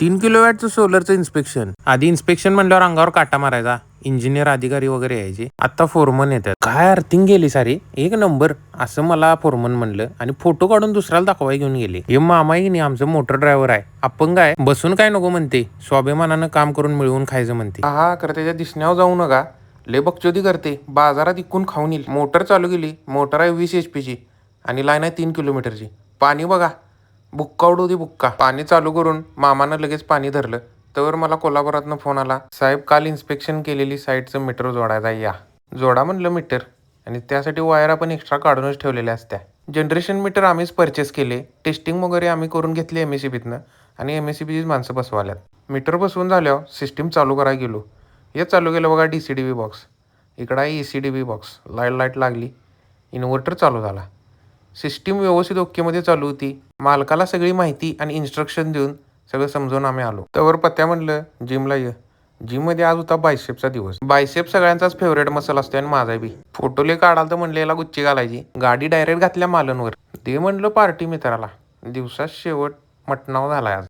3 किलोवॅटचं सोलरचं inspection. आधी inspection म्हणल्यावर अंगावर काटा मारायचा. इंजिनियर अधिकारी वगैरे यायचे. आता फोरमन येतात. काय अर्थिंग गेली सारी, एक नंबर असं मला फोरमन म्हणलं आणि फोटो काढून दुसऱ्याला दाखवाय घेऊन गेले. हे मामा की नाही आमचं मोटर ड्रायव्हर आहे, अपंग आहे, बसून काय नको म्हणते, स्वाभिमानानं काम करून मिळवून खायचं म्हणते. हा कर त्याच्या दिसण्यावर जाऊ नका, लय बकचोदी करते, बाजारात इकून खाऊन येईल. मोटर चालू केली, मोटर आहे 20 HP ची आणि लाईन आहे 3 किलोमीटरची. पाणी बघा, बुक्का उडू दे बुक्का. पाणी चालू करून मामानं लगेच पाणी धरलं. तर मला कोल्हापुरातनं फोन आला, साहेब काल इन्स्पेक्शन केलेली साईडचं मीटर जोडायचा, या. जोडा म्हणलं मीटर, आणि त्यासाठी वायर आपण एक्स्ट्रा काढूनच ठेवलेल्या असत्या. जनरेशन मीटर आम्हीच परचेस केले, टेस्टिंग वगैरे आम्ही करून घेतली MSCBतनं आणि MSCBचीच माणसं बसवाल्यात. मीटर बसवून झाल्यावर सिस्टीम चालू करायला गेलो. हे चालू केलं बघा DCDB बॉक्स, इकडं आहे ECDB बॉक्स. लाईट लागली, इन्व्हर्टर चालू झाला. सिस्टीम व्यवस्थित ओकेमध्ये चालू होती. मालकाला सगळी माहिती आणि इन्स्ट्रक्शन देऊन सगळं समजावून आम्ही आलो. त्यावर पत्त्या म्हणलं जिमला ये. जिममध्ये आज होता बायसेपचा दिवस. बायसेप सगळ्यांचाच फेवरेट मसल असतो आणि माझा बी. फोटोले काढाल तर म्हणलं याला गुच्ची घालायची. गाडी डायरेक्ट घातल्या मालनवर. ते म्हणलं पार्टी मित्राला. दिवसात शेवट मटणाव झालाय आज.